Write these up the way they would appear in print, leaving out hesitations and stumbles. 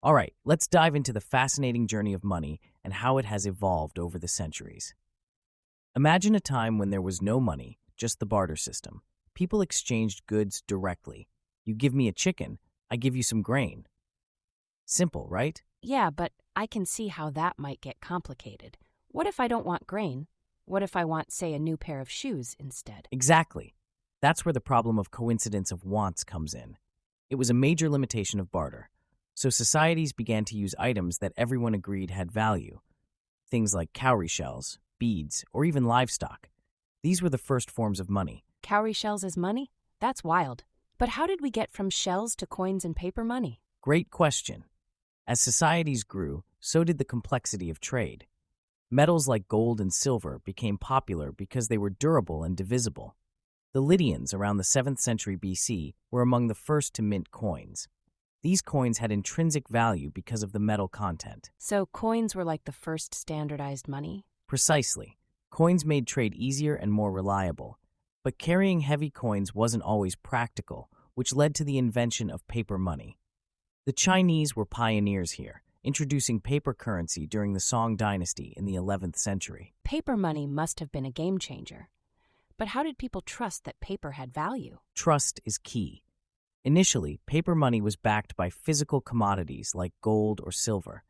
All right, let's dive into the fascinating journey of money and how it has evolved over the centuries. Imagine a time when there was no money, just the barter system. People exchanged goods directly. You give me a chicken, I give you some grain. Simple, right? Yeah, but I can see how that might get complicated. What if I don't want grain? What if I want, say, a new pair of shoes instead? Exactly. That's where the problem of coincidence of wants comes in. It was a major limitation of barter. So societies began to use items that everyone agreed had value. Things like cowrie shells, beads, or even livestock. These were the first forms of money. Cowrie shells as money? That's wild. But how did we get from shells to coins and paper money? Great question. As societies grew, so did the complexity of trade. Metals like gold and silver became popular because they were durable and divisible. The Lydians around the 7th century BC were among the first to mint coins. These coins had intrinsic value because of the metal content. So coins were like the first standardized money? Precisely. Coins made trade easier and more reliable. But carrying heavy coins wasn't always practical, which led to the invention of paper money. The Chinese were pioneers here, introducing paper currency during the Song dynasty in the 11th century. Paper money must have been a game changer. But how did people trust that paper had value? Trust is key. Initially, paper money was backed by physical commodities like gold or silver.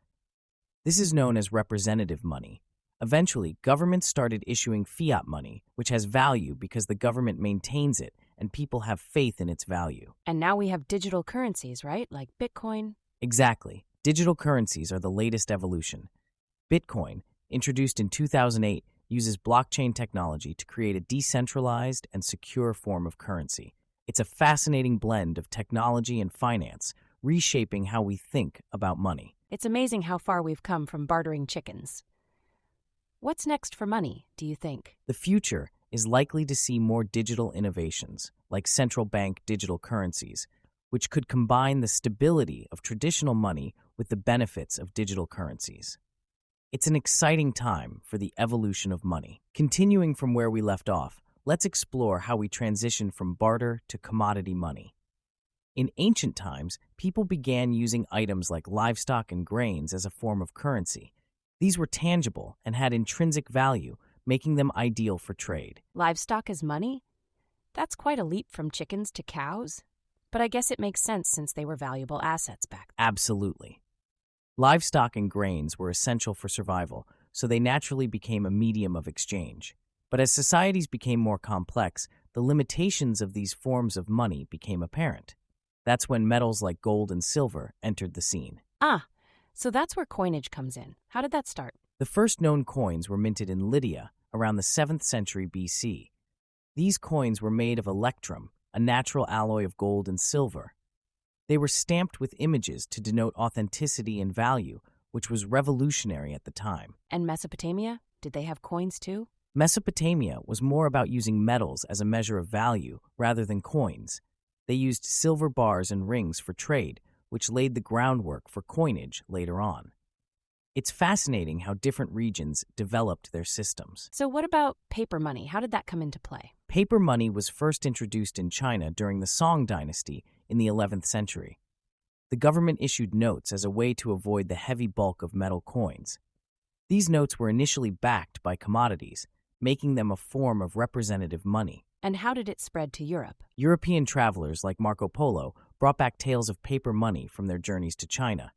This is known as representative money. Eventually, governments started issuing fiat money, which has value because the government maintains it and people have faith in its value. And now we have digital currencies, right? Like Bitcoin. Exactly. Digital currencies are the latest evolution. Bitcoin, introduced in 2008, uses blockchain technology to create a decentralized and secure form of currency. It's a fascinating blend of technology and finance, reshaping how we think about money. It's amazing how far we've come from bartering chickens. What's next for money, do you think? The future is likely to see more digital innovations, like central bank digital currencies, which could combine the stability of traditional money with the benefits of digital currencies. It's an exciting time for the evolution of money. Continuing from where we left off, let's explore how we transition from barter to commodity money. In ancient times, people began using items like livestock and grains as a form of currency. These were tangible and had intrinsic value, making them ideal for trade. Livestock as money? That's quite a leap from chickens to cows. But I guess it makes sense since they were valuable assets back then. Absolutely. Livestock and grains were essential for survival, so they naturally became a medium of exchange. But as societies became more complex, the limitations of these forms of money became apparent. That's when metals like gold and silver entered the scene. Ah, so that's where coinage comes in. How did that start? The first known coins were minted in Lydia around the 7th century BC. These coins were made of electrum, a natural alloy of gold and silver. They were stamped with images to denote authenticity and value, which was revolutionary at the time. And Mesopotamia? Did they have coins too? Mesopotamia was more about using metals as a measure of value rather than coins. They used silver bars and rings for trade, which laid the groundwork for coinage later on. It's fascinating how different regions developed their systems. So what about paper money? How did that come into play? Paper money was first introduced in China during the Song dynasty in the 11th century. The government issued notes as a way to avoid the heavy bulk of metal coins. These notes were initially backed by commodities, making them a form of representative money. And how did it spread to Europe? European travelers like Marco Polo brought back tales of paper money from their journeys to China.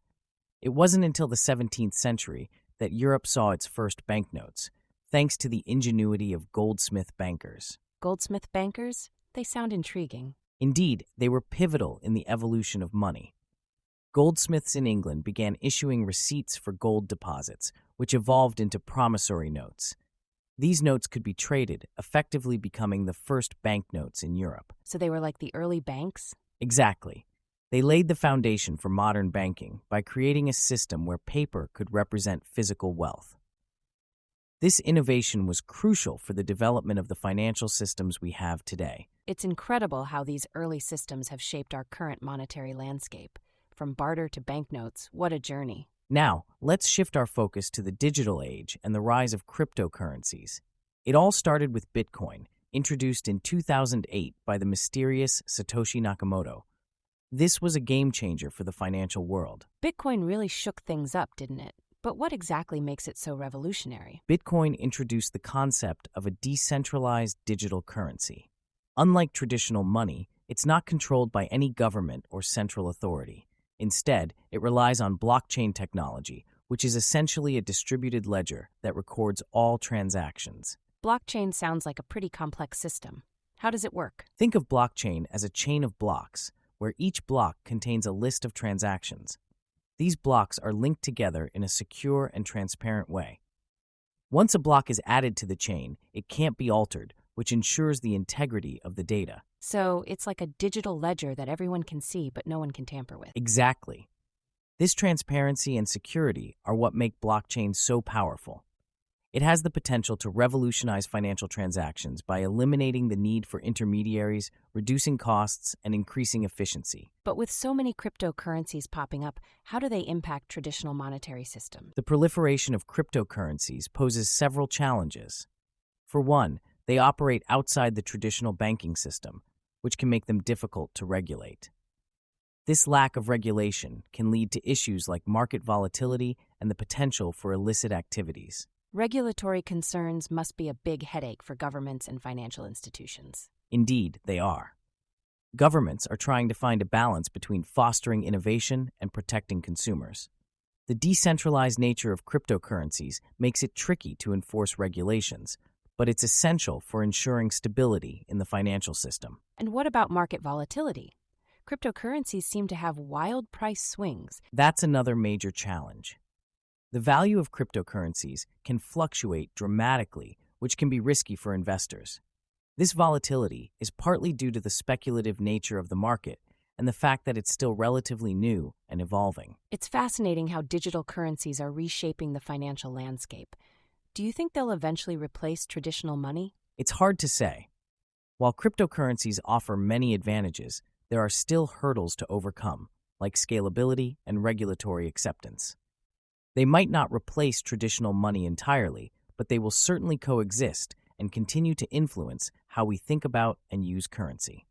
It wasn't until the 17th century that Europe saw its first banknotes, thanks to the ingenuity of goldsmith bankers. Goldsmith bankers? They sound intriguing. Indeed, they were pivotal in the evolution of money. Goldsmiths in England began issuing receipts for gold deposits, which evolved into promissory notes. These notes could be traded, effectively becoming the first banknotes in Europe. So they were like the early banks? Exactly. They laid the foundation for modern banking by creating a system where paper could represent physical wealth. This innovation was crucial for the development of the financial systems we have today. It's incredible how these early systems have shaped our current monetary landscape. From barter to banknotes, what a journey. Now, let's shift our focus to the digital age and the rise of cryptocurrencies. It all started with Bitcoin, introduced in 2008 by the mysterious Satoshi Nakamoto. This was a game changer for the financial world. Bitcoin really shook things up, didn't it? But what exactly makes it so revolutionary? Bitcoin introduced the concept of a decentralized digital currency. Unlike traditional money, it's not controlled by any government or central authority. Instead, it relies on blockchain technology, which is essentially a distributed ledger that records all transactions. Blockchain sounds like a pretty complex system. How does it work? Think of blockchain as a chain of blocks, where each block contains a list of transactions. These blocks are linked together in a secure and transparent way. Once a block is added to the chain, it can't be altered, which ensures the integrity of the data. So it's like a digital ledger that everyone can see but no one can tamper with. Exactly. This transparency and security are what make blockchain so powerful. It has the potential to revolutionize financial transactions by eliminating the need for intermediaries, reducing costs, and increasing efficiency. But with so many cryptocurrencies popping up, how do they impact traditional monetary systems? The proliferation of cryptocurrencies poses several challenges. For one, they operate outside the traditional banking system, which can make them difficult to regulate. This lack of regulation can lead to issues like market volatility and the potential for illicit activities. Regulatory concerns must be a big headache for governments and financial institutions. Indeed, they are. Governments are trying to find a balance between fostering innovation and protecting consumers. The decentralized nature of cryptocurrencies makes it tricky to enforce regulations, but it's essential for ensuring stability in the financial system. And what about market volatility? Cryptocurrencies seem to have wild price swings. That's another major challenge. The value of cryptocurrencies can fluctuate dramatically, which can be risky for investors. This volatility is partly due to the speculative nature of the market and the fact that it's still relatively new and evolving. It's fascinating how digital currencies are reshaping the financial landscape. Do you think they'll eventually replace traditional money? It's hard to say. While cryptocurrencies offer many advantages, there are still hurdles to overcome, like scalability and regulatory acceptance. They might not replace traditional money entirely, but they will certainly coexist and continue to influence how we think about and use currency.